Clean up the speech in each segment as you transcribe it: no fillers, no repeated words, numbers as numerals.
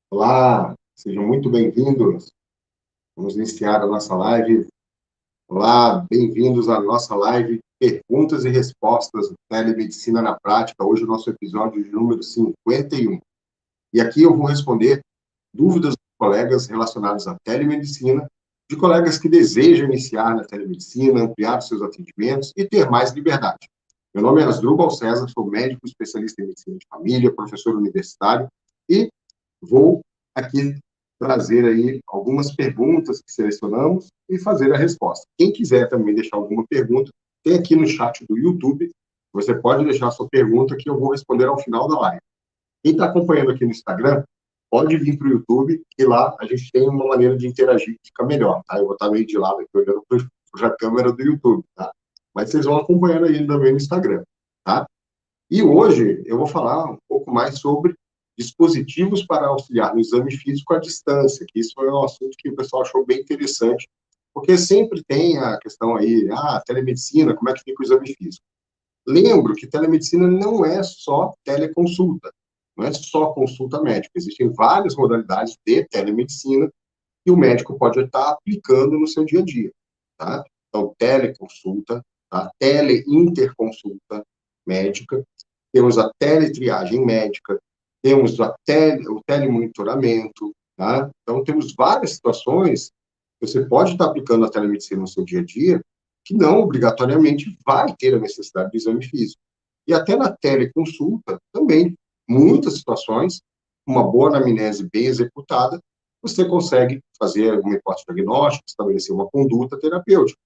Olá, sejam muito bem-vindos. Vamos iniciar a nossa live. Olá, bem-vindos à nossa live Perguntas e Respostas Telemedicina na Prática. Hoje o nosso episódio de número 51. E aqui eu vou responder dúvidas dos colegas relacionadas à telemedicina, de colegas que desejam iniciar na telemedicina, ampliar seus atendimentos e ter mais liberdade. Meu nome é Asdrubal César, sou médico especialista em medicina de família, professor universitário e vou aqui trazer aí algumas perguntas que selecionamos e fazer a resposta. Quem quiser também deixar alguma pergunta, tem aqui no chat do YouTube, você pode deixar a sua pergunta que eu vou responder ao final da live. Quem está acompanhando aqui no Instagram, pode vir para o YouTube, e lá a gente tem uma maneira de interagir que fica melhor, tá? Eu vou estar meio de lado aqui, olhando para a câmera do YouTube, tá? Mas vocês vão acompanhando aí também no Instagram, tá? E hoje eu vou falar um pouco mais sobre dispositivos para auxiliar no exame físico à distância, que isso foi um assunto que o pessoal achou bem interessante, porque sempre tem a questão aí, telemedicina, como é que fica o exame físico? Lembro que telemedicina não é só teleconsulta, não é só consulta médica, existem várias modalidades de telemedicina que o médico pode estar aplicando no seu dia a dia, tá? Então, teleconsulta, tá? Teleinterconsulta médica, temos a teletriagem médica, temos o telemonitoramento, tá? Então, temos várias situações que você pode estar aplicando a telemedicina no seu dia a dia, que não obrigatoriamente vai ter a necessidade de exame físico. E até na teleconsulta, também, muitas situações, uma boa anamnese bem executada, você consegue fazer uma hipótese diagnóstica, estabelecer uma conduta terapêutica,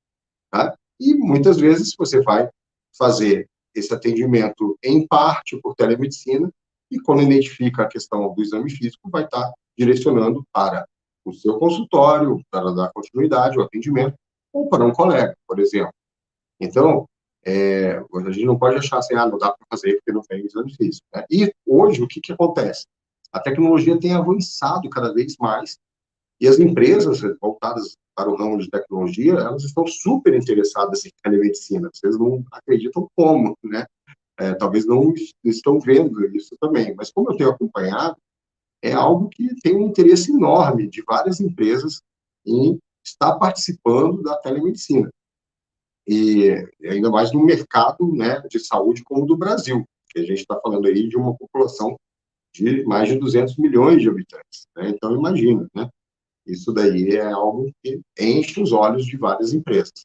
tá? E muitas vezes você vai fazer esse atendimento em parte por telemedicina e quando identifica a questão do exame físico, vai estar direcionando para o seu consultório, para dar continuidade ao atendimento, ou para um colega, por exemplo. Então, a gente não pode achar assim, não dá para fazer porque não tem exame físico, né? E hoje, o que acontece? A tecnologia tem avançado cada vez mais e as empresas voltadas para o ramo de tecnologia, elas estão super interessadas em telemedicina. Vocês não acreditam como, né? Talvez não estão vendo isso também, mas como eu tenho acompanhado, é algo que tem um interesse enorme de várias empresas em estar participando da telemedicina. E ainda mais no mercado, né, de saúde como o do Brasil, que a gente está falando aí de uma população de mais de 200 milhões de habitantes, né? Então, imagina, né? Isso daí é algo que enche os olhos de várias empresas.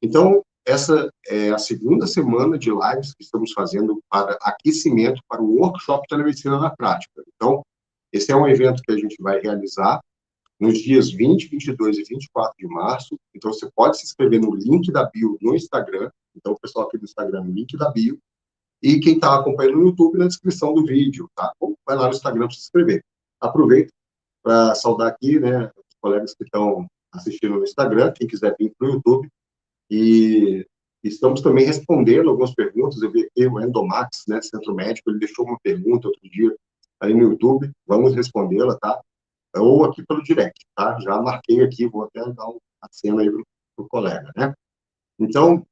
Então, essa é a segunda semana de lives que estamos fazendo para aquecimento para o workshop Telemedicina na Prática. Então, esse é um evento que a gente vai realizar nos dias 20, 22 e 24 de março. Então, você pode se inscrever no link da bio no Instagram. Então, o pessoal aqui do Instagram, no link da bio. E quem está acompanhando no YouTube, na descrição do vídeo, tá? Ou vai lá no Instagram para se inscrever. Aproveito para saudar aqui, né, os colegas que estão assistindo no Instagram, quem quiser vir para o YouTube. E estamos também respondendo algumas perguntas. Eu vi aqui o Endomax, né, Centro Médico, ele deixou uma pergunta outro dia aí no YouTube. Vamos respondê-la, tá? Ou aqui pelo direct, tá? Já marquei aqui, vou até dar uma cena aí para o colega, né? Então,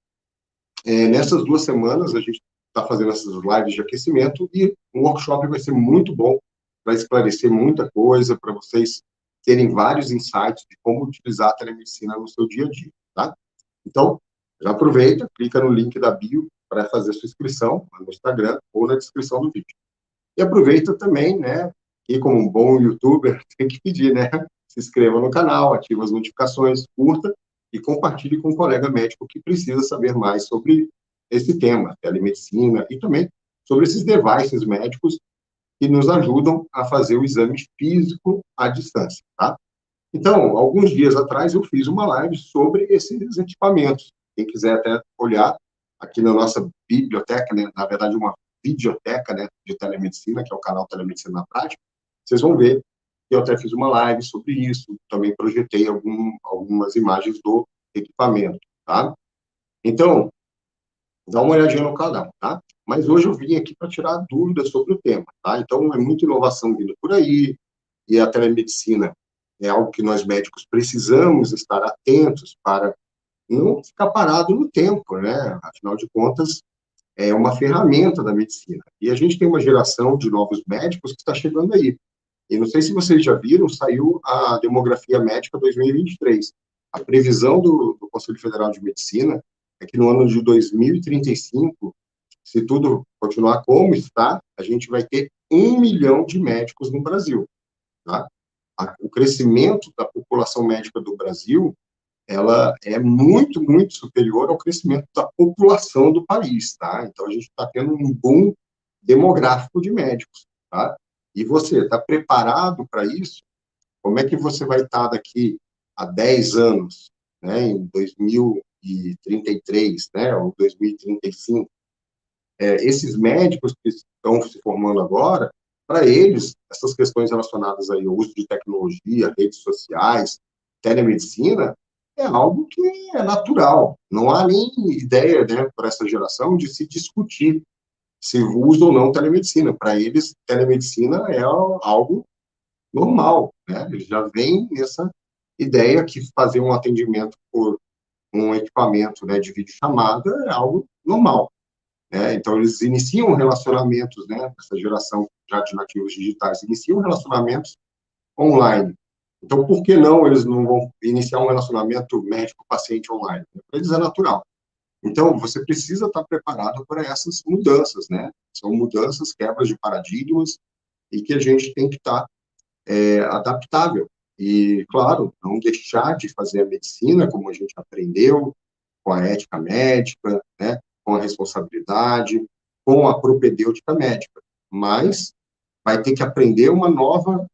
nessas 2 semanas, a gente está fazendo essas lives de aquecimento e o workshop vai ser muito bom para esclarecer muita coisa, para vocês terem vários insights de como utilizar a telemedicina no seu dia a dia, tá? Então, já aproveita, clica no link da bio para fazer sua inscrição no Instagram ou na descrição do vídeo. E aproveita também, né, que como um bom youtuber, tem que pedir, né, se inscreva no canal, ative as notificações, curta e compartilhe com um colega médico que precisa saber mais sobre esse tema, telemedicina, e também sobre esses devices médicos que nos ajudam a fazer o exame físico à distância, tá? Então, alguns dias atrás eu fiz uma live sobre esses equipamentos. Quem quiser até olhar aqui na nossa biblioteca, né, na verdade uma videoteca, né, de telemedicina, que é o canal Telemedicina na Prática, vocês vão ver que eu até fiz uma live sobre isso, também projetei algumas imagens do equipamento, tá? Então, dá uma olhadinha no canal, tá? Mas hoje eu vim aqui para tirar dúvidas sobre o tema, tá? Então, é muita inovação vindo por aí, e a telemedicina é algo que nós médicos precisamos estar atentos para não ficar parado no tempo, né? Afinal de contas, é uma ferramenta da medicina. E a gente tem uma geração de novos médicos que está chegando aí. E não sei se vocês já viram, saiu a Demografia Médica 2023. A previsão do Conselho Federal de Medicina é que no ano de 2035, se tudo continuar como está, a gente vai ter 1 milhão de médicos no Brasil. Tá? O crescimento da população médica do Brasil, ela é muito, muito superior ao crescimento da população do país, tá? Então, a gente está tendo um boom demográfico de médicos, tá? E você está preparado para isso? Como é que você vai estar daqui a 10 anos, né, em 2033, né, ou 2035? Esses médicos que estão se formando agora, para eles, essas questões relacionadas aí ao uso de tecnologia, redes sociais, telemedicina, é algo que é natural. Não há nem ideia, né, para essa geração de se discutir se usa ou não telemedicina. Para eles, telemedicina é algo normal, né? Eles já vêm nessa ideia que fazer um atendimento por um equipamento, né, de videochamada é algo normal. Então, eles iniciam relacionamentos, né, essa geração já de nativos digitais, iniciam relacionamentos online. Então, por que não eles não vão iniciar um relacionamento médico-paciente online? Para eles é natural. Então, você precisa estar preparado para essas mudanças, né? São mudanças, quebras de paradigmas, e que a gente tem que estar adaptável. E, claro, não deixar de fazer a medicina como a gente aprendeu, com a ética médica, né, com a responsabilidade, com a propedêutica médica. Mas vai ter que aprender uma nova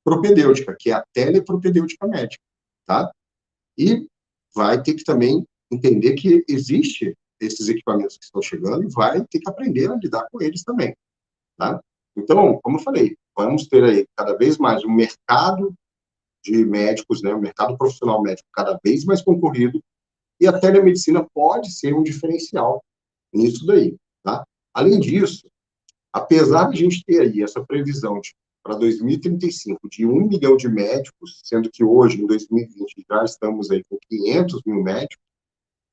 propedêutica, que é a telepropedêutica médica, tá? E vai ter que também entender que existe esses equipamentos que estão chegando e vai ter que aprender a lidar com eles também, tá? Então, como eu falei, vamos ter aí cada vez mais um mercado de médicos, né, um mercado profissional médico cada vez mais concorrido, e a telemedicina pode ser um diferencial nisso daí, tá? Além disso, apesar de a gente ter aí essa previsão para 2035 de 1 milhão de médicos, sendo que hoje, em 2020, já estamos aí com 500 mil médicos,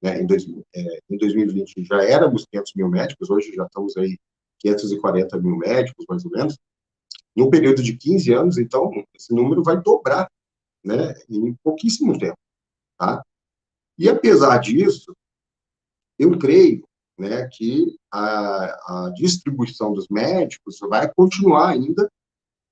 né? Em 2020 já éramos 500 mil médicos, hoje já estamos aí 540 mil médicos, mais ou menos. No período de 15 anos, então, esse número vai dobrar, né, em pouquíssimo tempo, tá? E apesar disso, eu creio, né, que a distribuição dos médicos vai continuar ainda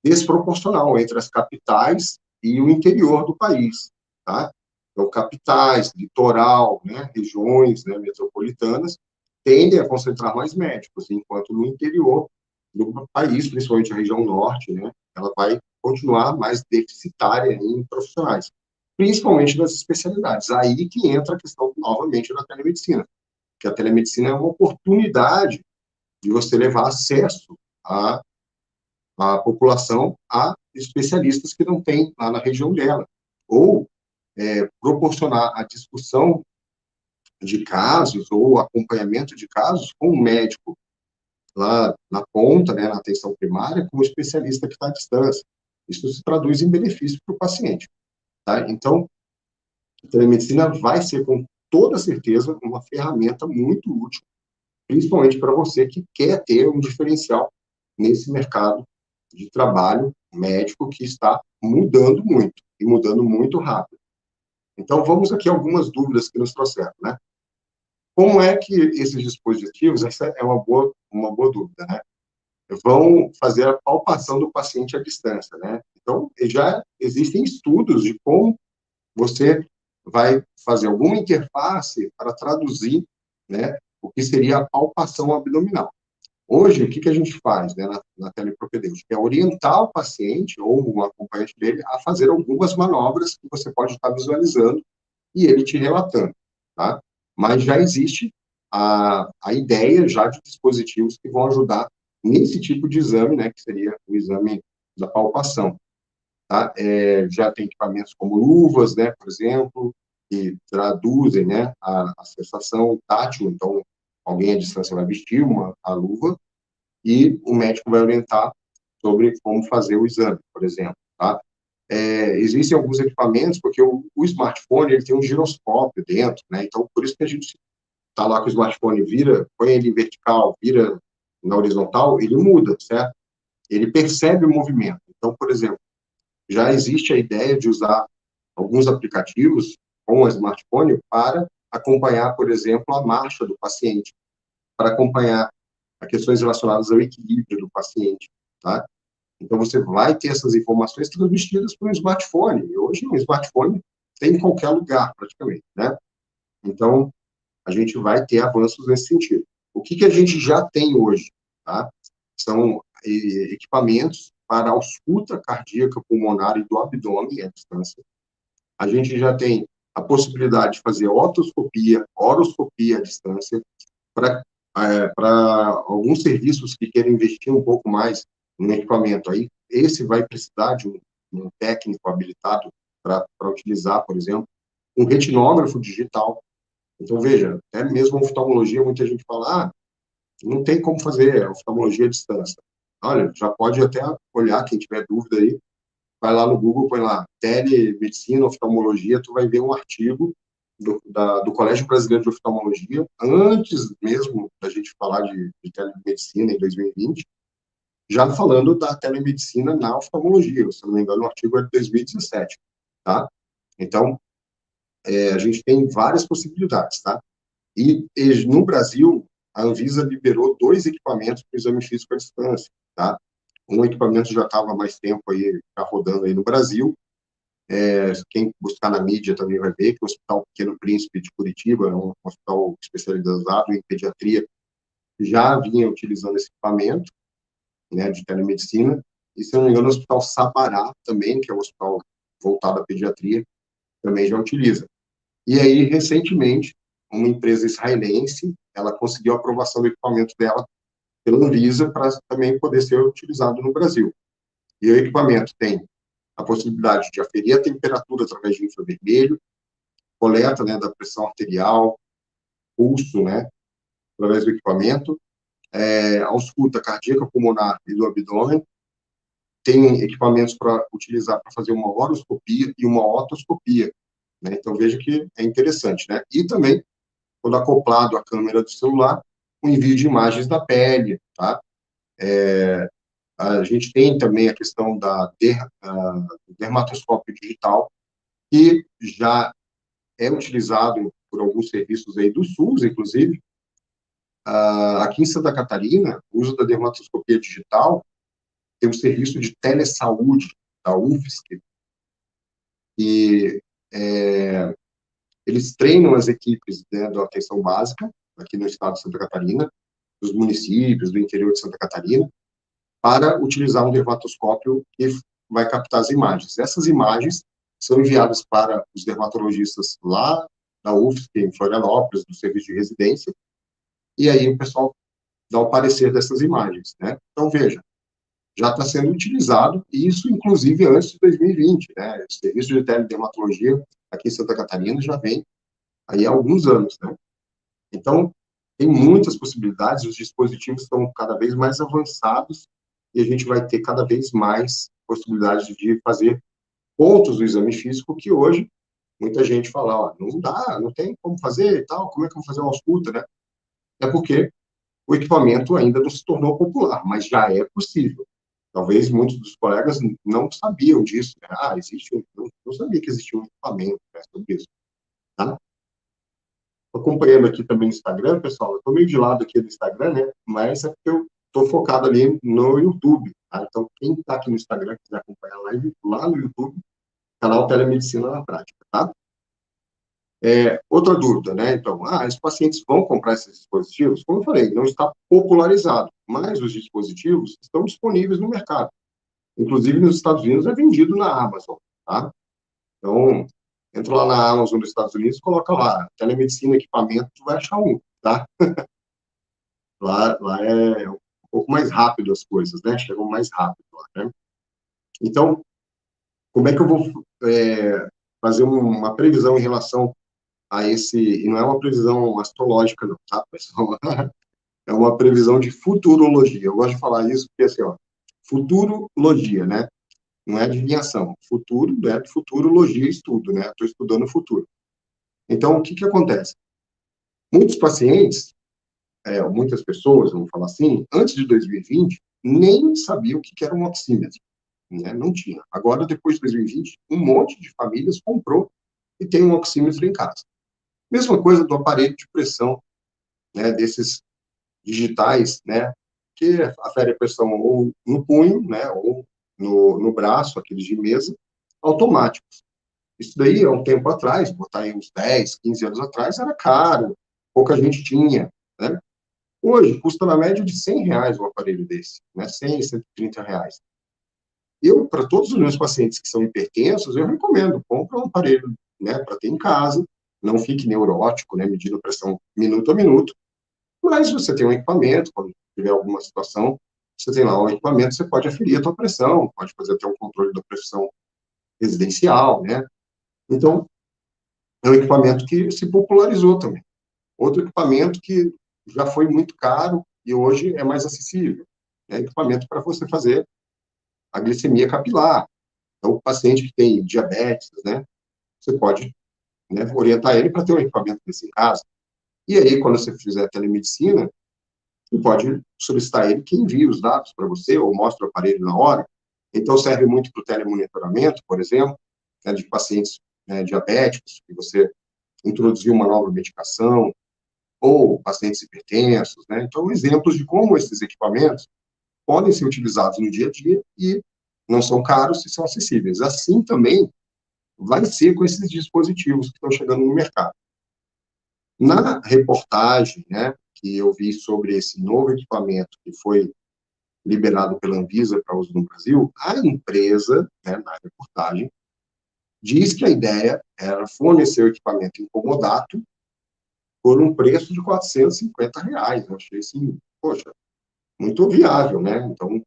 desproporcional entre as capitais e o interior do país, tá? Então, capitais, litoral, né, regiões, né, metropolitanas, tendem a concentrar mais médicos, enquanto no interior do país, principalmente a região norte, né, ela vai continuar mais deficitária em profissionais, principalmente nas especialidades. Aí que entra a questão, novamente, da telemedicina, que a telemedicina é uma oportunidade de você levar acesso à população a especialistas que não tem lá na região dela, ou proporcionar a discussão de casos ou acompanhamento de casos com um médico lá na ponta, né, na atenção primária, com o especialista que está à distância. Isso se traduz em benefício para o paciente, tá? Então, a telemedicina vai ser, com toda certeza, uma ferramenta muito útil, principalmente para você que quer ter um diferencial nesse mercado de trabalho médico que está mudando muito, e mudando muito rápido. Então, vamos aqui a algumas dúvidas que nos trouxeram, né? Como é que esses dispositivos, essa é uma boa dúvida, né? Vão fazer a palpação do paciente à distância, né? Então, já existem estudos de como você vai fazer alguma interface para traduzir, né, o que seria a palpação abdominal. Hoje, o que a gente faz, né, na telepropedêutica? É orientar o paciente ou um acompanhante dele a fazer algumas manobras que você pode estar visualizando e ele te relatando, tá? Mas já existe a ideia já de dispositivos que vão ajudar nesse tipo de exame, né, que seria o exame da palpação, tá? Já tem equipamentos como luvas, né, por exemplo, que traduzem, né, a sensação tátil. Então, alguém à distância vai vestir a luva e o médico vai orientar sobre como fazer o exame, por exemplo, tá? Existem alguns equipamentos, porque o smartphone ele tem um giroscópio dentro, né? Então, por isso que a gente está lá com o smartphone, põe ele em vertical, vira na horizontal, ele muda, certo? Ele percebe o movimento. Então, por exemplo, já existe a ideia de usar alguns aplicativos com o smartphone para acompanhar, por exemplo, a marcha do paciente, para acompanhar as questões relacionadas ao equilíbrio do paciente, tá? Então, você vai ter essas informações transmitidas por um smartphone. E hoje, um smartphone tem em qualquer lugar, praticamente, né? Então, a gente vai ter avanços nesse sentido. O que a gente já tem hoje, tá? São equipamentos para ausculta cardíaca pulmonar e do abdômen à distância. A gente já tem a possibilidade de fazer otoscopia, oroscopia à distância, para alguns serviços que querem investir um pouco mais no equipamento. Aí, esse vai precisar de um técnico habilitado para utilizar, por exemplo, um retinógrafo digital. Então, veja, até mesmo a oftalmologia, muita gente fala, não tem como fazer oftalmologia à distância. Olha, já pode até olhar, quem tiver dúvida aí, vai lá no Google, põe lá, telemedicina, oftalmologia, tu vai ver um artigo do Colégio Brasileiro de Oftalmologia, antes mesmo da gente falar de telemedicina em 2020, já falando da telemedicina na oftalmologia. Se não me engano, o artigo é de 2017, tá? Então, a gente tem várias possibilidades, tá? E no Brasil, a Anvisa liberou 2 equipamentos para o exame físico à distância, tá? Um equipamento já estava há mais tempo aí, já rodando aí no Brasil. Quem buscar na mídia também vai ver que o Hospital Pequeno Príncipe de Curitiba é um hospital especializado em pediatria, já vinha utilizando esse equipamento, né, de telemedicina. E, se não me engano, o Hospital Sabará também, que é um hospital voltado à pediatria, também já utiliza. E aí, recentemente, uma empresa israelense, ela conseguiu a aprovação do equipamento dela pela Anvisa para também poder ser utilizado no Brasil. E o equipamento tem a possibilidade de aferir a temperatura através de infravermelho, coleta, né, da pressão arterial, pulso, né, através do equipamento, ausculta cardíaca pulmonar e do abdômen, tem equipamentos para utilizar para fazer uma horoscopia e uma otoscopia, né? Então, veja que é interessante, né? E também, quando acoplado à câmera do celular, o envio de imagens da pele, tá? A gente tem também a questão do dermatoscópio digital, que já é utilizado por alguns serviços aí do SUS, inclusive. Aqui em Santa Catarina, o uso da dermatoscopia digital tem um serviço de telesaúde da UFSC, e eles treinam as equipes, né, da atenção básica, aqui no estado de Santa Catarina, dos municípios, do interior de Santa Catarina, para utilizar um dermatoscópio que vai captar as imagens. Essas imagens são enviadas para os dermatologistas lá da UFSC, em Florianópolis, do serviço de residência, e aí o pessoal dá o parecer dessas imagens, né? Então, veja, já está sendo utilizado, e isso, inclusive, antes de 2020, né? O serviço de teledermatologia aqui em Santa Catarina já vem aí há alguns anos, né? Então, tem muitas possibilidades, os dispositivos estão cada vez mais avançados, e a gente vai ter cada vez mais possibilidades de fazer pontos do exame físico que hoje muita gente fala, ó, não dá, não tem como fazer e tal, como é que eu vou fazer uma ausculta, né? É porque o equipamento ainda não se tornou popular, mas já é possível. Talvez muitos dos colegas não sabiam disso, né? Existe, não sabia que existia um equipamento, né, sobre isso, tá? Acompanhando aqui também no Instagram, pessoal, eu estou meio de lado aqui do Instagram, né? Mas é porque eu estou focado ali no YouTube, tá? Então, quem está aqui no Instagram, quiser acompanhar a live, lá no YouTube, canal Telemedicina na Prática, tá? Outra dúvida, né? Então, os pacientes vão comprar esses dispositivos? Como eu falei, não está popularizado, mas os dispositivos estão disponíveis no mercado. Inclusive, nos Estados Unidos é vendido na Amazon, tá? Então, entra lá na Amazon dos Estados Unidos, coloca lá, telemedicina, equipamento, tu vai achar um, tá? Lá é um pouco mais rápido as coisas, né? Chegam mais rápido lá, né? Então, como é que eu vou fazer uma previsão em relação a esse... E não é uma previsão astrológica, não, tá, pessoal? É uma previsão de futurologia. Eu gosto de falar isso porque, assim, ó, futurologia, né? Não é adivinhação. Futuro, né? Futurologia, estudo, né? Estou estudando o futuro. Então, o que acontece? Muitos pacientes, muitas pessoas, vamos falar assim, antes de 2020, nem sabiam o que era um oxímetro. né? Não tinha. Agora, depois de 2020, um monte de famílias comprou e tem um oxímetro em casa. Mesma coisa do aparelho de pressão, né, desses digitais, né, que afere a pressão ou no punho, né, ou no braço, aqueles de mesa, automáticos. Isso daí, há um tempo atrás, botar aí uns 10, 15 anos atrás, era caro, pouca gente tinha, né? Hoje, custa na média de R$ 100 um aparelho desse, né? 100, R$ 130. Eu, para todos os meus pacientes que são hipertensos, eu recomendo, compra um aparelho, né, para ter em casa, não fique neurótico, né, medindo pressão minuto a minuto, mas você tem um equipamento, quando tiver alguma situação, você tem lá um equipamento, você pode aferir a tua pressão, pode fazer até um controle da pressão residencial, né? Então, é um equipamento que se popularizou também. Outro equipamento que já foi muito caro e hoje é mais acessível, é equipamento para você fazer a glicemia capilar. Então, o paciente que tem diabetes, né, você pode, né, orientar ele para ter um equipamento desse em casa. E aí, quando você fizer a telemedicina, você pode solicitar ele que envie os dados para você ou mostre o aparelho na hora. Então, serve muito para o telemonitoramento, por exemplo, né, de pacientes, né, diabéticos, que você introduziu uma nova medicação, ou pacientes hipertensos, né? Então, exemplos de como esses equipamentos podem ser utilizados no dia a dia e não são caros e são acessíveis. Assim também vai ser com esses dispositivos que estão chegando no mercado. Na reportagem, né, que eu vi sobre esse novo equipamento que foi liberado pela Anvisa para uso no Brasil, a empresa, né, na reportagem, diz que a ideia era fornecer o equipamento em comodato por um preço de R$ 450. Eu achei assim, poxa, muito viável, né? Então,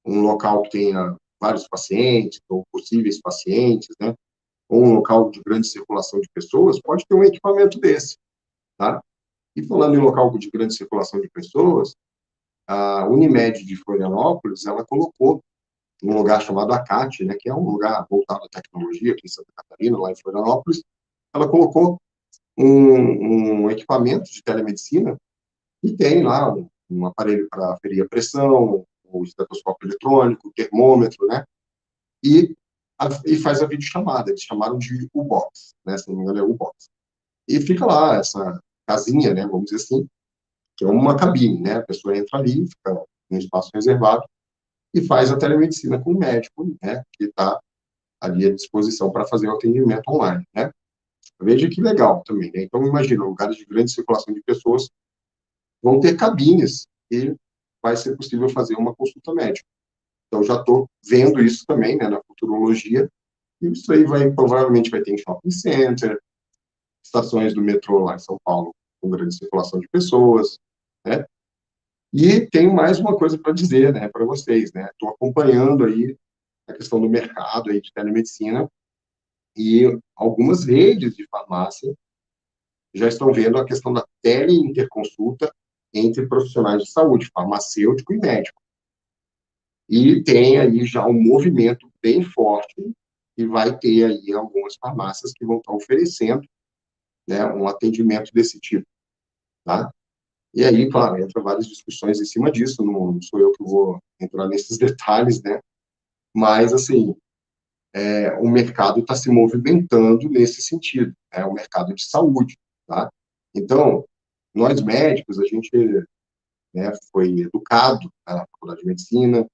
um local que tenha vários pacientes, ou possíveis pacientes, né? Ou um local de grande circulação de pessoas, pode ter um equipamento desse, tá? E falando em local de grande circulação de pessoas, a Unimed de Florianópolis, ela colocou um lugar chamado Acate, né, que é um lugar voltado à tecnologia aqui em Santa Catarina, lá em Florianópolis, ela colocou um equipamento de telemedicina e tem lá um aparelho para aferir a pressão, o estetoscópio eletrônico, o termômetro, né? E faz a videochamada. Eles chamaram de U-Box, né? Se não me engano, é U-Box. E fica lá essa casinha, né? Vamos dizer assim, que é uma cabine, né? A pessoa entra ali, fica num espaço reservado e faz a telemedicina com o médico, né? Que está ali à disposição para fazer o atendimento online, né? Veja que legal também, né? Então, imagina, lugares de grande circulação de pessoas vão ter cabines e vai ser possível fazer uma consulta médica. Então, já estou vendo isso também, né, na futurologia, e isso aí provavelmente vai ter em shopping center, estações do metrô lá em São Paulo, com grande circulação de pessoas, né? E tenho mais uma coisa para dizer, né, para vocês, né? Estou acompanhando aí a questão do mercado aí de telemedicina e algumas redes de farmácia já estão vendo a questão da teleinterconsulta entre profissionais de saúde, farmacêutico e médico. E tem aí já um movimento bem forte e vai ter aí algumas farmácias que vão estar oferecendo, né, um atendimento desse tipo, tá? E aí, claro, entra várias discussões em cima disso, não sou eu que vou entrar nesses detalhes, né? Mas, assim, o mercado está se movimentando nesse sentido, é o mercado de saúde, tá? Então, nós médicos, a gente, né, foi educado na faculdade de medicina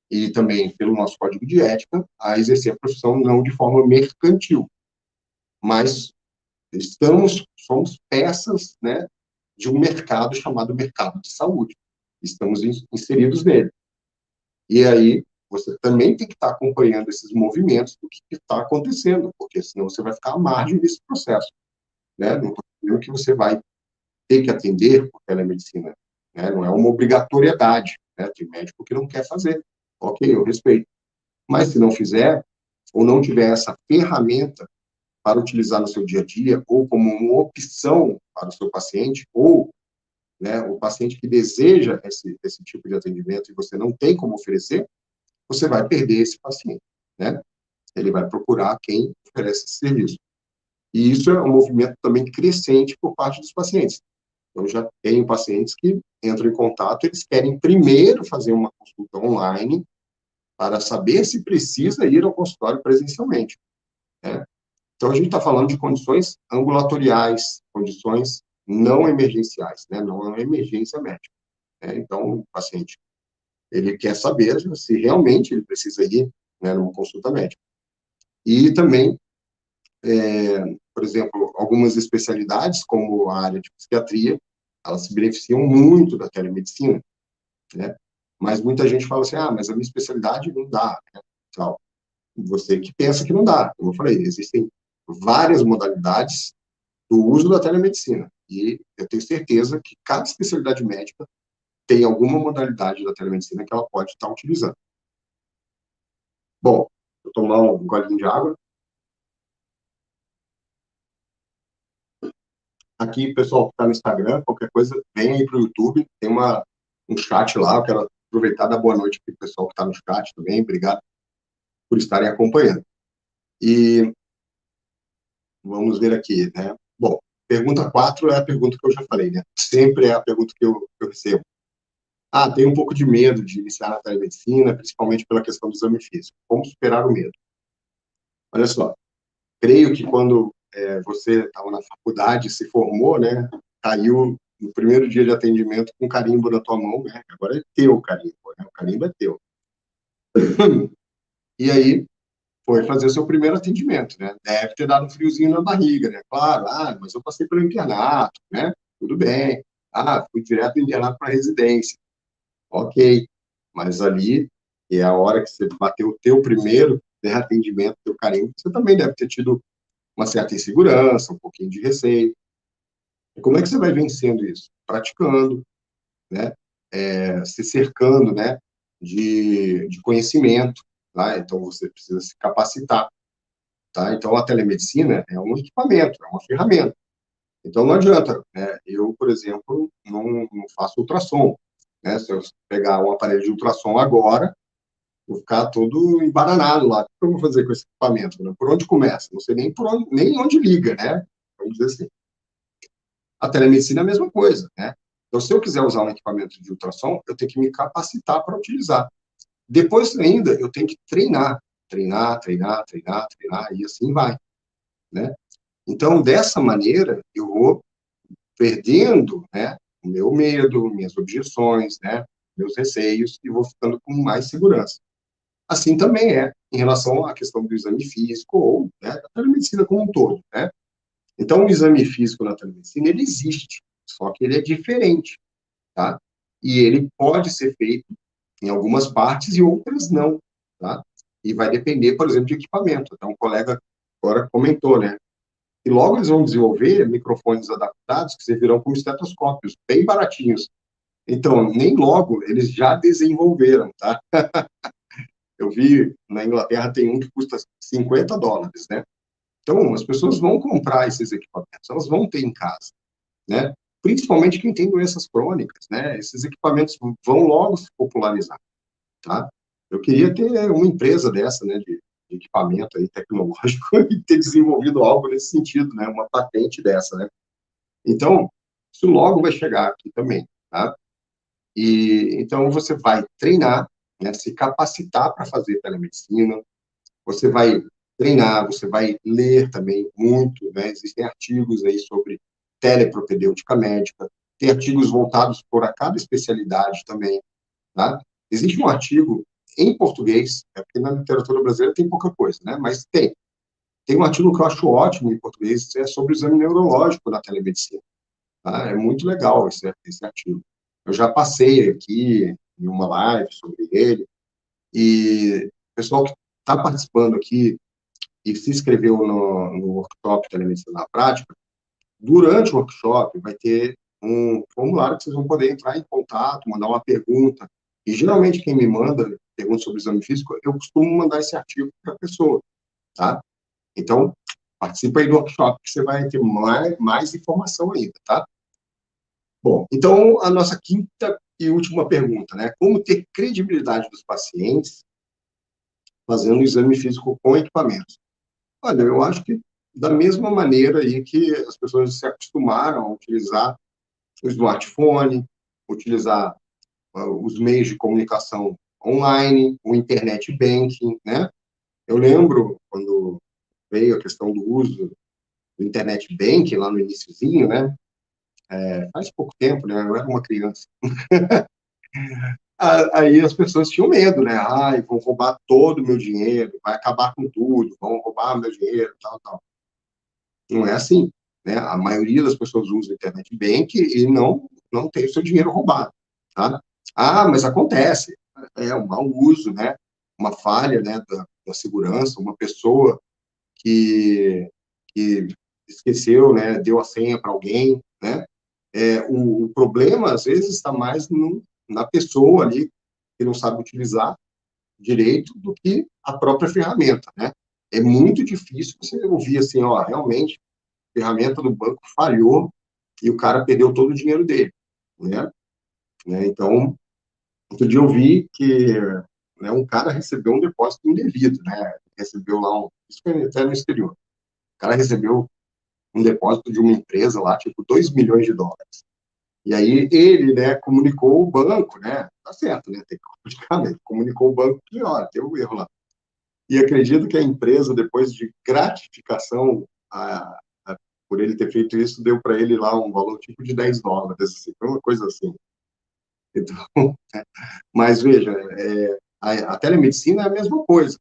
e também pelo nosso código de ética a exercer a profissão não de forma mercantil, mas somos peças, né, de um mercado chamado mercado de saúde. Estamos inseridos nele. E aí você também tem que estar acompanhando esses movimentos do que está acontecendo, porque senão você vai ficar à margem desse processo, né? Não estou dizendo que você vai ter que atender por telemedicina, né? Não é uma obrigatoriedade, né? Tem médico que não quer fazer. Ok, eu respeito. Mas se não fizer, ou não tiver essa ferramenta para utilizar no seu dia a dia, ou como uma opção para o seu paciente, ou, né, o paciente que deseja esse tipo de atendimento e você não tem como oferecer, você vai perder esse paciente, né? Ele vai procurar quem oferece esse serviço. E isso é um movimento também crescente por parte dos pacientes. Eu já tenho pacientes que entram em contato, eles querem primeiro fazer uma consulta online para saber se precisa ir ao consultório presencialmente, né? Então, a gente está falando de condições ambulatoriais, condições não emergenciais, né? Não é uma emergência médica, né? Então, o paciente, ele quer saber se realmente ele precisa ir, né, numa consulta médica. E também, por exemplo, algumas especialidades, como a área de psiquiatria, elas se beneficiam muito da telemedicina, né? Mas muita gente fala assim, mas a minha especialidade não dá, né? Tal. Você que pensa que não dá. Como eu falei, existem várias modalidades do uso da telemedicina. E eu tenho certeza que cada especialidade médica tem alguma modalidade da telemedicina que ela pode estar utilizando. Bom, vou tomar um golinho de água. Aqui, pessoal que está no Instagram, qualquer coisa, vem aí para o YouTube, tem um chat lá, eu quero aproveitar e dar boa noite para o pessoal que está no chat também, obrigado por estarem acompanhando. E vamos ver aqui, né? Bom, pergunta 4 é a pergunta que eu já falei, né? Sempre é a pergunta que eu recebo. Tenho um pouco de medo de iniciar na telemedicina, principalmente pela questão do exame físico. Como superar o medo? Olha só, creio que quando você estava na faculdade, se formou, né? Caiu no primeiro dia de atendimento com carimbo na tua mão, né? Agora é teu o carimbo, né? O carimbo é teu. E aí, foi fazer o seu primeiro atendimento, né? Deve ter dado um friozinho na barriga, né? Claro, mas eu passei pelo internato, né? Tudo bem. Fui direto do internato para a residência. Ok. Mas ali é a hora que você bateu o teu primeiro, né, atendimento, teu carimbo, você também deve ter tido uma certa insegurança, um pouquinho de receio. E como é que você vai vencendo isso? Praticando, né? Se cercando, né? De conhecimento, tá? Então, você precisa se capacitar. Tá? Então, a telemedicina é um equipamento, é uma ferramenta. Então, não adianta, né? Eu, por exemplo, não faço ultrassom, né? Se eu pegar um aparelho de ultrassom agora, vou ficar todo embananado lá. O que eu vou fazer com esse equipamento? Né? Por onde começa? Não sei nem onde liga, né? Vamos dizer assim. A telemedicina é a mesma coisa, né? Então, se eu quiser usar um equipamento de ultrassom, eu tenho que me capacitar para utilizar. Depois ainda, eu tenho que treinar, e assim vai, né? Então, dessa maneira, eu vou perdendo, né, o meu medo, minhas objeções, né, meus receios, e vou ficando com mais segurança. Assim também é em relação à questão do exame físico ou, né, da telemedicina como um todo, né? Então, o exame físico na telemedicina, ele existe, só que ele é diferente, tá? E ele pode ser feito em algumas partes e outras não, tá? E vai depender, por exemplo, de equipamento. Então, um colega agora comentou, né? E logo eles vão desenvolver microfones adaptados que servirão como estetoscópios, bem baratinhos. Então, nem logo eles já desenvolveram, tá? Eu vi na Inglaterra tem um que custa $50, né? Então, as pessoas vão comprar esses equipamentos, elas vão ter em casa, né? Principalmente quem tem doenças crônicas, né? Esses equipamentos vão logo se popularizar, tá? Eu queria ter uma empresa dessa, né, de equipamento aí tecnológico e ter desenvolvido algo nesse sentido, né? Uma patente dessa, né? Então, isso logo vai chegar aqui também, tá? E então você vai treinar, né, se capacitar para fazer telemedicina, você vai treinar, você vai ler também muito, né? Existem artigos aí sobre telepropedêutica médica, tem artigos voltados por cada especialidade também, tá? Existe um artigo em português, porque na literatura brasileira tem pouca coisa, né? Mas tem um artigo que eu acho ótimo em português, é sobre o exame neurológico na telemedicina. Tá? É muito legal esse artigo. Eu já passei aqui em uma live sobre ele, e o pessoal que está participando aqui e se inscreveu no workshop Telemedicina na Prática, durante o workshop vai ter um formulário que vocês vão poder entrar em contato, mandar uma pergunta. E geralmente quem me manda perguntas sobre exame físico, eu costumo mandar esse artigo para a pessoa, tá? Então, participa aí do workshop que você vai ter mais informação ainda, tá? Bom, então a nossa quinta e última pergunta, né? Como ter credibilidade dos pacientes fazendo o exame físico com equipamentos? Olha, eu acho que da mesma maneira aí que as pessoas se acostumaram a utilizar o smartphone, utilizar os meios de comunicação online, o internet banking, né? Eu lembro quando veio a questão do uso do internet banking lá no iniciozinho, né? Faz pouco tempo, né? Eu era uma criança. Aí as pessoas tinham medo, né? Ai, vão roubar todo o meu dinheiro, vai acabar com tudo, vão roubar meu dinheiro, tal, tal. Não é assim, né? A maioria das pessoas usa o internet bank e não tem o seu dinheiro roubado, tá? Ah, mas acontece. É um mau uso, né? Uma falha, né, da segurança, uma pessoa que esqueceu, né, deu a senha para alguém, né? O problema, às vezes, está mais na pessoa ali que não sabe utilizar direito do que a própria ferramenta, né? É muito difícil você ouvir assim, ó, realmente, a ferramenta do banco falhou e o cara perdeu todo o dinheiro dele, né? Então, outro dia eu vi que, né, um cara recebeu um depósito indevido, né? Recebeu lá isso foi até no exterior. O cara recebeu um depósito de uma empresa lá, tipo, 2 milhões de dólares. E aí ele, né, comunicou o banco, né? Tá certo, né? Tem que comunicar, né? Comunicou o banco que, ó, tem um erro lá. E acredito que a empresa, depois de gratificação por ele ter feito isso, deu para ele lá um valor tipo de 10 dólares, assim, foi uma coisa assim. Então, mas veja, a telemedicina é a mesma coisa.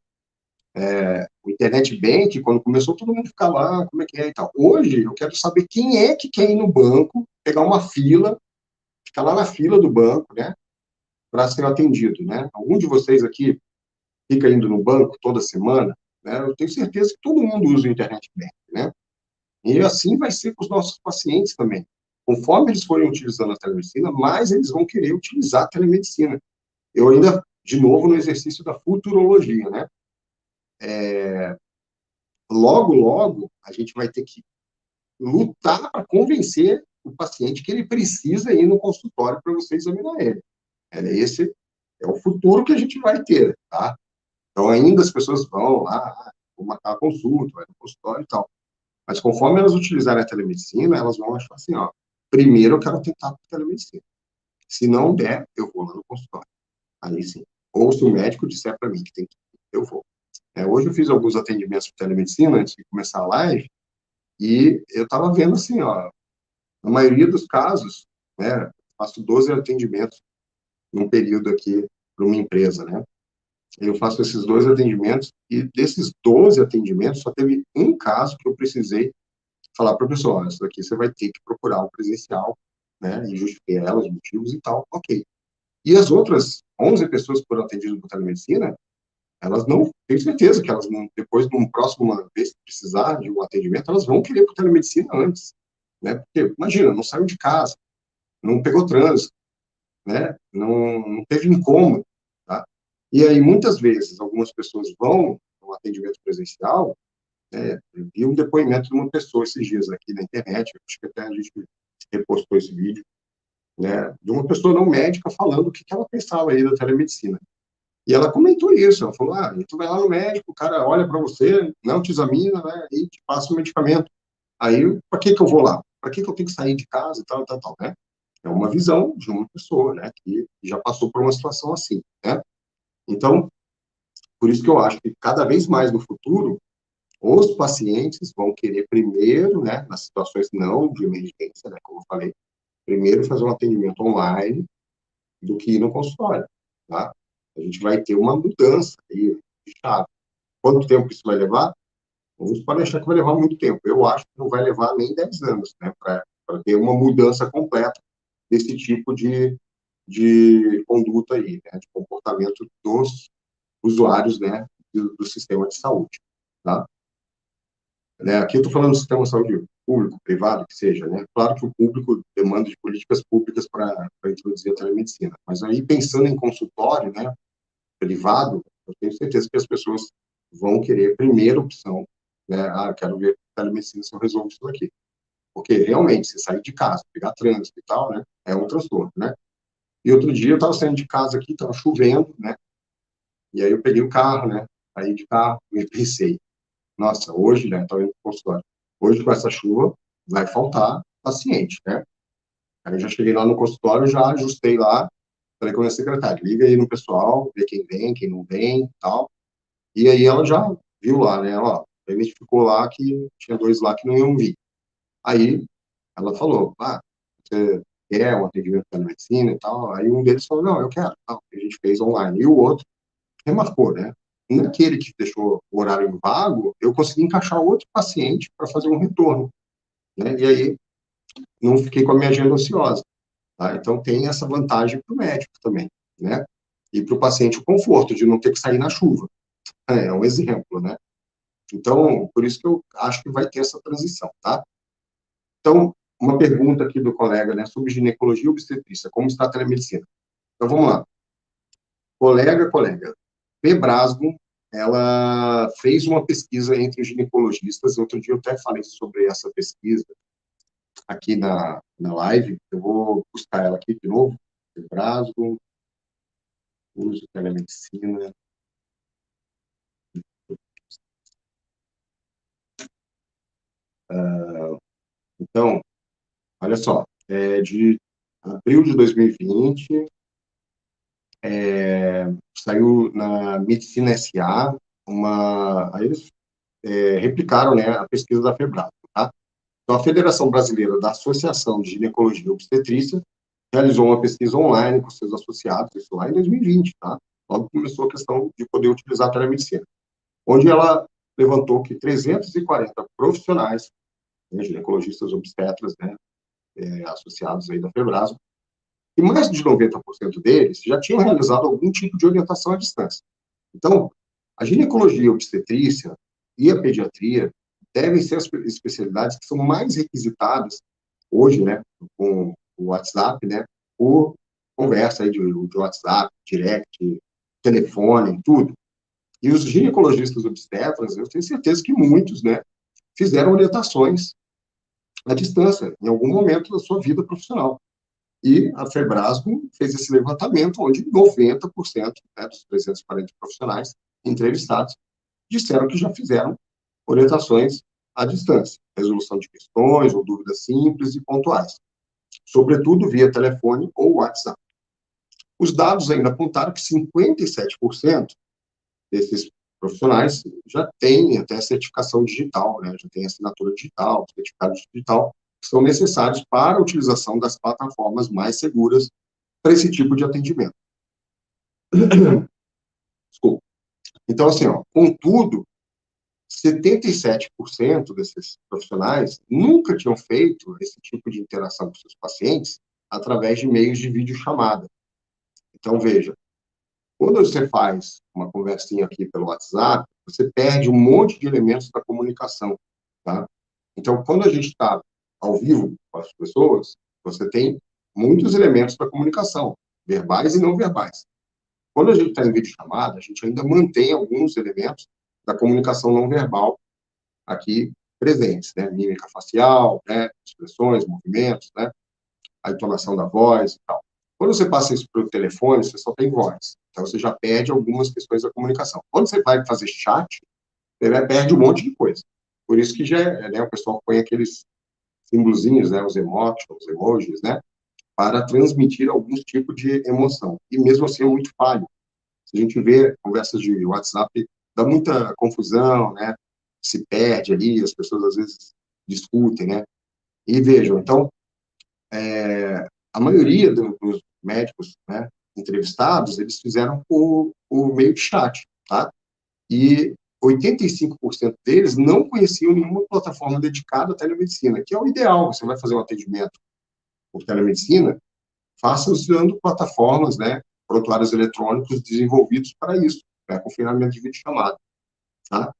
O internet bank, quando começou, todo mundo ficava lá, como é que é e tal. Hoje, eu quero saber quem é que quer ir no banco, pegar uma fila, ficar lá na fila do banco, né, para ser atendido, né? Algum de vocês aqui fica indo no banco toda semana, né? Eu tenho certeza que todo mundo usa o internet bank, né? E assim vai ser com os nossos pacientes também. Conforme eles forem utilizando a telemedicina, mais eles vão querer utilizar a telemedicina. Eu ainda, de novo, no exercício da futurologia, né? Logo, logo, a gente vai ter que lutar para convencer o paciente que ele precisa ir no consultório para você examinar ele. Esse é o futuro que a gente vai ter, tá? Então, ainda as pessoas vão lá, vão marcar a consulta, vai no consultório e tal. Mas conforme elas utilizarem a telemedicina, elas vão achar assim, ó, primeiro eu quero tentar a telemedicina. Se não der, eu vou lá no consultório. Aí sim. Ou se o médico disser para mim que tem que ir, eu vou. Hoje eu fiz alguns atendimentos de telemedicina antes de começar a live e eu estava vendo assim, ó, na maioria dos casos, né, faço 12 atendimentos num período aqui para uma empresa, né? Eu faço esses 2 atendimentos e desses 12 atendimentos só teve um caso que eu precisei falar para a pessoa, isso daqui você vai ter que procurar o presencial, né, e justifiquei ela os motivos e tal, ok. E as outras 11 pessoas que foram atendidas por telemedicina, elas não, tenho certeza que elas não, depois, numa próxima vez que precisar de um atendimento, elas vão querer por telemedicina antes, né, porque, imagina, não saiu de casa, não pegou trânsito, né, não teve incômodo, tá? E aí, muitas vezes, algumas pessoas vão no atendimento presencial. Eu vi um depoimento de uma pessoa esses dias aqui na internet, acho que até a gente repostou esse vídeo, né, de uma pessoa não médica falando o que ela pensava aí da telemedicina. E ela comentou isso, ela falou, tu vai lá no médico, o cara olha para você, não te examina, né, e te passa o medicamento. Aí, para que eu vou lá? Para que eu tenho que sair de casa e tal, tal, tal, né? É uma visão de uma pessoa, né, que já passou por uma situação assim, né? Então, por isso que eu acho que cada vez mais no futuro, os pacientes vão querer primeiro, né, nas situações não de emergência, né, como eu falei, primeiro fazer um atendimento online do que ir no consultório, tá? A gente vai ter uma mudança aí de chave. Quanto tempo isso vai levar? Uns podem achar que vai levar muito tempo. Eu acho que não vai levar nem 10 anos, né, para ter uma mudança completa desse tipo de conduta aí, né, de comportamento dos usuários, né, do sistema de saúde, tá? Né? Aqui eu estou falando do sistema de saúde público, privado, que seja, né? Claro que o público demanda de políticas públicas para introduzir a telemedicina, mas aí pensando em consultório, né, privado, eu tenho certeza que as pessoas vão querer primeira opção, né? Quero ver a telemedicina se eu resolvo isso daqui. Porque realmente, se sair de casa, pegar trânsito e tal, né, é um transtorno, né? E outro dia eu estava saindo de casa aqui, estava chovendo, né? E aí eu peguei o carro, né? Saí de carro e pensei, nossa, hoje, né, estou indo para o consultório. Hoje, com essa chuva, vai faltar paciente, né? Aí eu já cheguei lá no consultório, já ajustei lá, falei com a minha secretária, liga aí no pessoal, vê quem vem, quem não vem, tal. E aí ela já viu lá, né, ó, identificou lá que tinha 2 lá que não iam vir. Aí ela falou, você quer um atendimento da medicina e tal? Aí um deles falou, não, eu quero, tal. A gente fez online. E o outro remarcou, né? Naquele que deixou o horário vago, eu consegui encaixar outro paciente para fazer um retorno, né? E aí não fiquei com a minha agenda ociosa, tá? Então tem essa vantagem para o médico também, né? E para o paciente o conforto de não ter que sair na chuva. É um exemplo, né? Então, por isso que eu acho que vai ter essa transição, tá? Então, uma pergunta aqui do colega, né, sobre ginecologia e obstetrícia, como está a telemedicina? Então, vamos lá. Colega, Febrasgo, ela fez uma pesquisa entre os ginecologistas, outro dia eu até falei sobre essa pesquisa aqui na live, eu vou buscar ela aqui de novo, Febrasgo, uso de telemedicina. Então, olha só, de abril de 2020, saiu na Medicina SA, aí eles replicaram, né, a pesquisa da Febrasgo, tá? Então, a Federação Brasileira da Associação de Ginecologia e Obstetrícia realizou uma pesquisa online com seus associados, isso lá em 2020, tá? Logo começou a questão de poder utilizar a telemedicina, onde ela levantou que 340 profissionais, né, ginecologistas obstetras, né, associados aí da Febrasgo, e mais de 90% deles já tinham realizado algum tipo de orientação à distância. Então, a ginecologia e a obstetrícia e a pediatria devem ser as especialidades que são mais requisitadas hoje, né, com o WhatsApp, né, por conversa aí de WhatsApp, direct, telefone, tudo. E os ginecologistas obstetras, eu tenho certeza que muitos, né, fizeram orientações à distância, em algum momento da sua vida profissional. E a Febrasgo fez esse levantamento, onde 90%, né, dos 340 profissionais entrevistados disseram que já fizeram orientações à distância, resolução de questões ou dúvidas simples e pontuais, sobretudo via telefone ou WhatsApp. Os dados ainda apontaram que 57% desses profissionais já têm até certificação digital, né, já tem assinatura digital, certificado digital, que são necessários para a utilização das plataformas mais seguras para esse tipo de atendimento. Desculpa. Então, assim, ó, contudo, 77% desses profissionais nunca tinham feito esse tipo de interação com seus pacientes através de meios de videochamada. Então, veja, quando você faz uma conversinha aqui pelo WhatsApp, você perde um monte de elementos da comunicação, tá? Então, quando a gente está ao vivo com as pessoas, você tem muitos elementos da comunicação, verbais e não verbais. Quando a gente está em videochamada, a gente ainda mantém alguns elementos da comunicação não verbal aqui presentes, né? Mímica facial, né? Expressões, movimentos, né? A entonação da voz e tal. Quando você passa isso para o telefone, você só tem voz. Então, você já perde algumas questões da comunicação. Quando você vai fazer chat, você perde um monte de coisa. Por isso que já, né, o pessoal põe aqueles símbolozinhos, né, os emotions, os emojis, né, para transmitir algum tipo de emoção. E mesmo assim é muito falho. Se a gente vê conversas de WhatsApp, dá muita confusão, né, se perde ali, as pessoas às vezes discutem, né. E vejam, então, a maioria dos médicos, né, entrevistados, eles fizeram o meio de chat, tá? E 85% deles não conheciam nenhuma plataforma dedicada à telemedicina, que é o ideal. Você vai fazer um atendimento por telemedicina, faça usando plataformas, né, prontuários eletrônicos desenvolvidos para isso, para confinamento de videochamada, tá?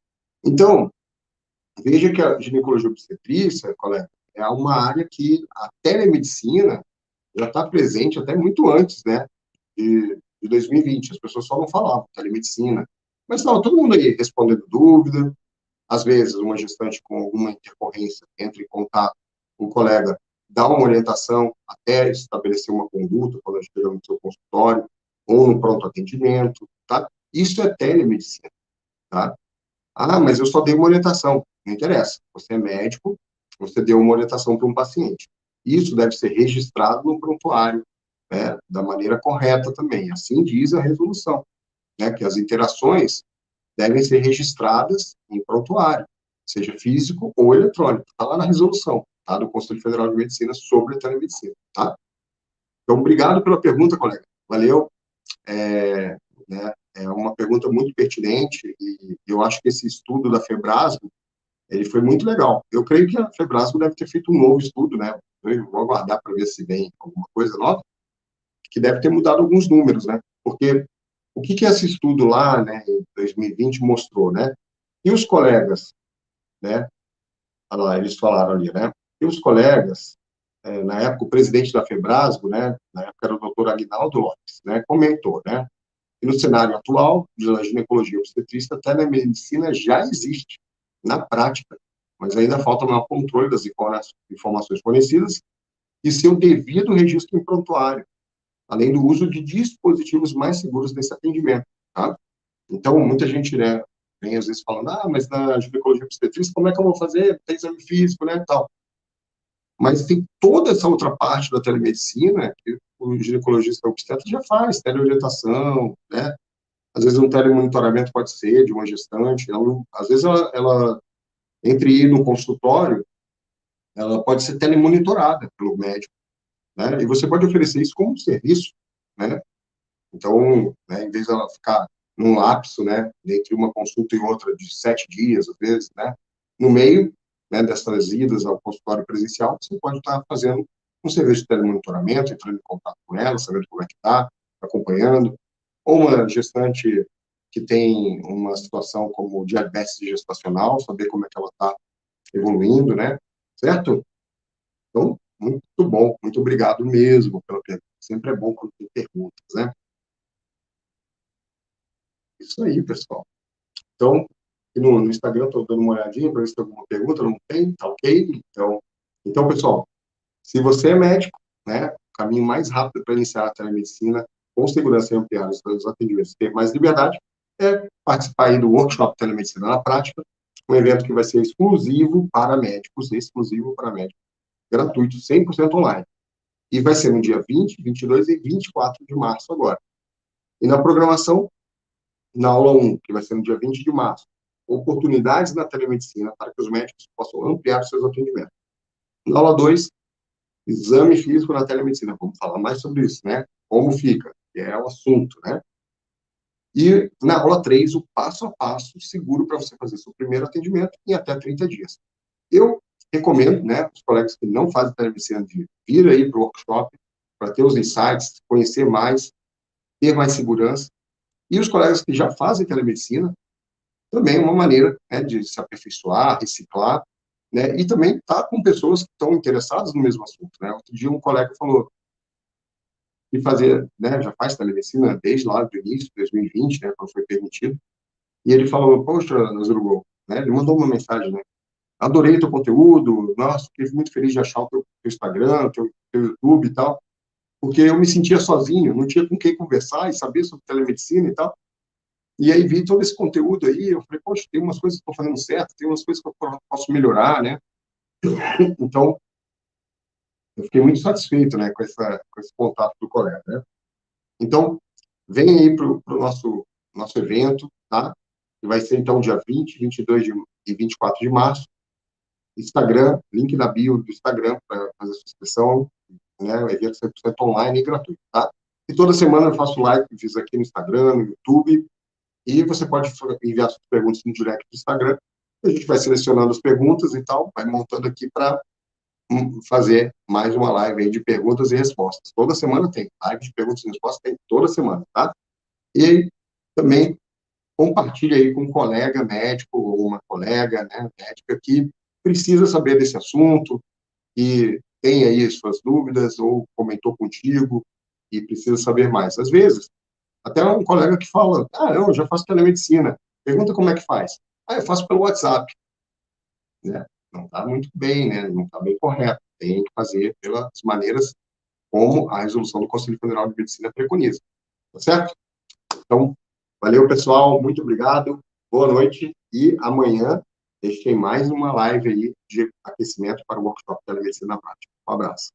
Então, veja que a ginecologia obstetrícia, colega, é uma área que a telemedicina já está presente até muito antes, né, de 2020. As pessoas só não falavam telemedicina, mas estava todo mundo aí respondendo dúvida. Às vezes, uma gestante com alguma intercorrência entra em contato com o colega, dá uma orientação até estabelecer uma conduta quando a gente chega no seu consultório ou no pronto atendimento, tá? Isso é telemedicina, tá? Ah, mas eu só dei uma orientação. Não interessa. Você é médico, você deu uma orientação para um paciente. Isso deve ser registrado no prontuário, né, da maneira correta também. Assim diz a resolução, né, que as interações devem ser registradas em prontuário, seja físico ou eletrônico. Está lá na resolução, tá, do Conselho Federal de Medicina sobre a telemedicina, tá? Então, obrigado pela pergunta, colega. Valeu. Né, é uma pergunta muito pertinente e eu acho que esse estudo da Febrasgo, ele foi muito legal. Eu creio que a Febrasgo deve ter feito um novo estudo, né? Eu vou aguardar para ver se vem alguma coisa nova, que deve ter mudado alguns números, né? Porque o que esse estudo lá, né, em 2020 mostrou, né? E os colegas, né? Olha lá, eles falaram ali, né? E os colegas, na época, o presidente da Febrasgo, né? Na época era o doutor Aguinaldo Lopes, né? Comentou, né? E no cenário atual, da ginecologia obstetrícia, a telemedicina já existe na prática, mas ainda falta maior controle das informações fornecidas e seu devido registro em prontuário, além do uso de dispositivos mais seguros desse atendimento, tá? Então, muita gente, né, vem às vezes falando, mas na ginecologia obstetrícia, como é que eu vou fazer? Tem exame físico, né, tal. Mas tem toda essa outra parte da telemedicina que o ginecologista obstetra já faz, teleorientação, né? Às vezes um telemonitoramento pode ser de uma gestante, às vezes ela, entre ir no consultório, ela pode ser telemonitorada pelo médico, né? E você pode oferecer isso como um serviço, né? Então, né, em vez de ela ficar num lapso, né, entre uma consulta e outra de 7 dias, às vezes, né, no meio, né, dessas idas ao consultório presencial, você pode estar fazendo um serviço de telemonitoramento, entrando em contato com ela, sabendo como é que está, acompanhando, ou uma gestante que tem uma situação como diabetes gestacional, saber como é que ela está evoluindo, né, certo? Então, muito bom, muito obrigado mesmo pela pergunta. Sempre é bom quando tem perguntas, né? Isso aí, pessoal. Então, no Instagram, estou dando uma olhadinha para ver se tem alguma pergunta, não tem, tá ok? Então, pessoal, se você é médico, né, o caminho mais rápido para iniciar a telemedicina, com segurança e ampliar os atendimentos, ter mais liberdade, é participar aí do workshop Telemedicina na Prática, um evento que vai ser exclusivo para médicos, gratuito, 100% online. E vai ser no dia 20, 22 e 24 de março agora. E na programação, na aula 1, que vai ser no dia 20 de março, oportunidades na telemedicina para que os médicos possam ampliar seus atendimentos. Na aula 2, exame físico na telemedicina. Vamos falar mais sobre isso, né? Como fica, que é o assunto, né? E na aula 3, o passo a passo seguro para você fazer seu primeiro atendimento em até 30 dias. Eu recomendo, né, os colegas que não fazem telemedicina de vir aí para o workshop, para ter os insights, conhecer mais, ter mais segurança. E os colegas que já fazem telemedicina, também é uma maneira, né, de se aperfeiçoar, reciclar, né, e também estar com pessoas que estão interessadas no mesmo assunto, né. Outro dia um colega falou que fazia, né, já faz telemedicina desde lá do início, de 2020, né, quando foi permitido, e ele falou, poxa, Nazarugol, né, ele mandou uma mensagem, né, adorei teu conteúdo, nossa, fiquei muito feliz de achar o teu Instagram, teu YouTube e tal, porque eu me sentia sozinho, não tinha com quem conversar e saber sobre telemedicina e tal. E aí vi todo esse conteúdo aí, eu falei, poxa, tem umas coisas que estou fazendo certo, tem umas coisas que eu posso melhorar, né? Então, eu fiquei muito satisfeito, né, com esse contato do colega, né? Então, vem aí para o nosso evento, tá? Que vai ser, então, dia 20, 22 e 24 de março. Instagram, link na bio do Instagram para fazer a sua inscrição, né? O evento 100% online e gratuito, tá? E toda semana eu faço lives aqui no Instagram, no YouTube, e você pode enviar suas perguntas no direct do Instagram. A gente vai selecionando as perguntas e tal, vai montando aqui para fazer mais uma live aí de perguntas e respostas. Toda semana tem live de perguntas e respostas, tem toda semana, tá? E também compartilhe aí com um colega médico ou uma colega, né, médica que precisa saber desse assunto, que tem aí suas dúvidas ou comentou contigo e precisa saber mais. Às vezes, até um colega que fala, eu já faço telemedicina, pergunta como é que faz. Eu faço pelo WhatsApp, né? Não está muito bem, né? Não está bem correto. Tem que fazer pelas maneiras como a resolução do Conselho Federal de Medicina preconiza. Tá certo? Então, valeu, pessoal. Muito obrigado. Boa noite. E amanhã deixem mais uma live aí de aquecimento para o workshop Telemedicina na Prática. Um abraço.